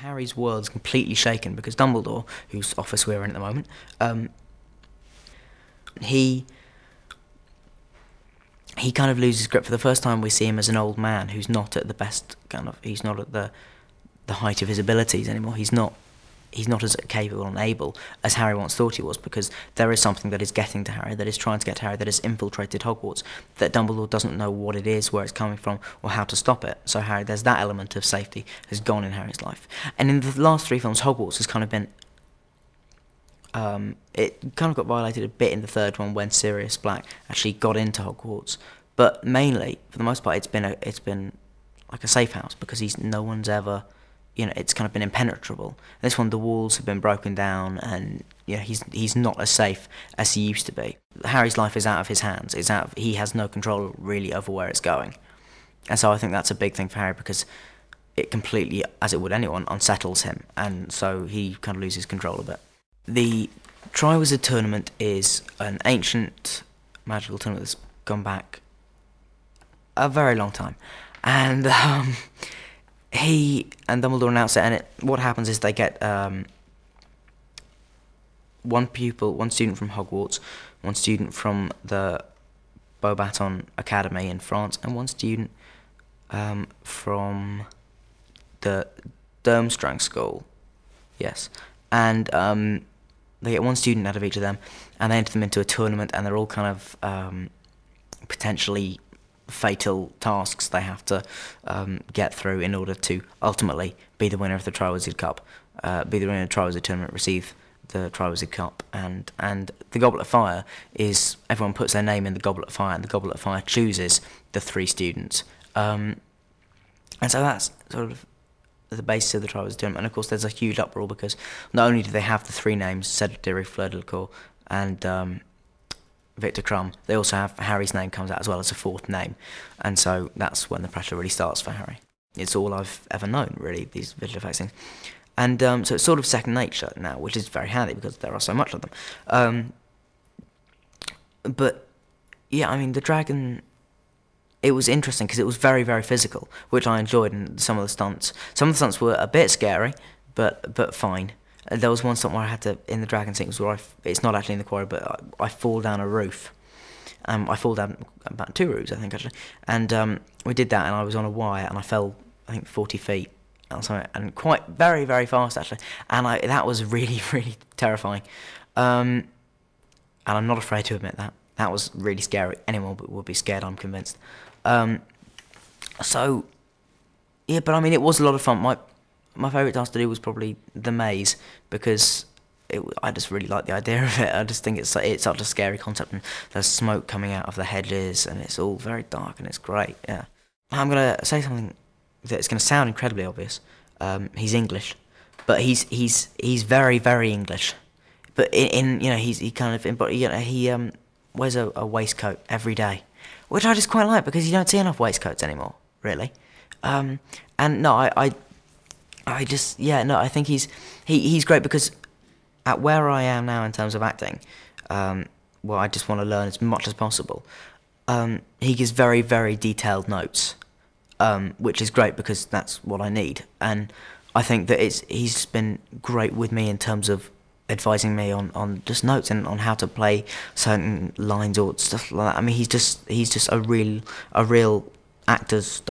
Harry's world's completely shaken because Dumbledore, whose office we're in at the moment, he kind of loses grip. For the first time we see him as an old man who's not at the best he's not at the height of his abilities anymore. He's not as capable and able as Harry once thought he was, because there is something that is getting to Harry, that is trying to get to Harry, that has infiltrated Hogwarts, that Dumbledore doesn't know what it is, where it's coming from, or how to stop it. So Harry, there's that element of safety has gone in Harry's life. And in the last three films, Hogwarts has kind of been it kind of got violated a bit in the third one when Sirius Black actually got into Hogwarts, but mainly, for the most part, it's been like a safe house, because no one's ever, it's kind of been impenetrable. This one, the walls have been broken down, and he's not as safe as he used to be. Harry's life is out of his hands. He has no control really over where it's going, and so I think that's a big thing for Harry, because it completely, as it would anyone, unsettles him, and so he kind of loses control a bit. The Triwizard Tournament is an ancient magical tournament that's gone back a very long time, and he and Dumbledore announced it, and what happens is they get one student from Hogwarts, one student from the Beauxbatons Academy in France, and one student from the Durmstrang School, yes, and they get one student out of each of them, and they enter them into a tournament, and they're all kind of potentially fatal tasks they have to get through in order to ultimately be the winner of the Triwizard Cup, be the winner of the Triwizard Tournament, receive the Triwizard Cup, and the Goblet of Fire is, everyone puts their name in the Goblet of Fire, and the Goblet of Fire chooses the three students, and so that's sort of the basis of the Triwizard Tournament. And of course there's a huge uproar, because not only do they have the three names, Cedric Diggory, Fleur Delacour, and Victor Crumb, they also have Harry's name comes out as well as a fourth name, and so that's when the pressure really starts for Harry. It's all I've ever known, really, these visual effects things, and so it's sort of second nature now, which is very handy because there are so much of them. But yeah, I mean, the dragon, it was interesting because it was very, very physical, which I enjoyed, and some of the stunts were a bit scary, but fine. There was one stunt where I had to, in the dragon sequence, where it's not actually in the quarry, but I fall down a roof. I fall down about 2 roofs, I think, actually. And we did that, and I was on a wire, and I fell, I think, 40 feet, or something, and quite very, very fast, actually. And that was really, really terrifying. And I'm not afraid to admit that. That was really scary. Anyone would be scared, I'm convinced. So, yeah, but I mean, it was a lot of fun. My favourite task to do was probably the maze, because I just really like the idea of it. I just think it's such a scary concept, and there's smoke coming out of the hedges, and it's all very dark, and it's great. Yeah, I'm gonna say something that's gonna sound incredibly obvious. He's English, but he's very, very English. But he wears a waistcoat every day, which I just quite like, because you don't see enough waistcoats anymore, really. And no, I think he's great, because at where I am now in terms of acting, well, I just want to learn as much as possible. He gives very, very detailed notes, which is great, because that's what I need. And I think that he's been great with me in terms of advising me on just notes and on how to play certain lines or stuff like that. I mean, he's just a real actor's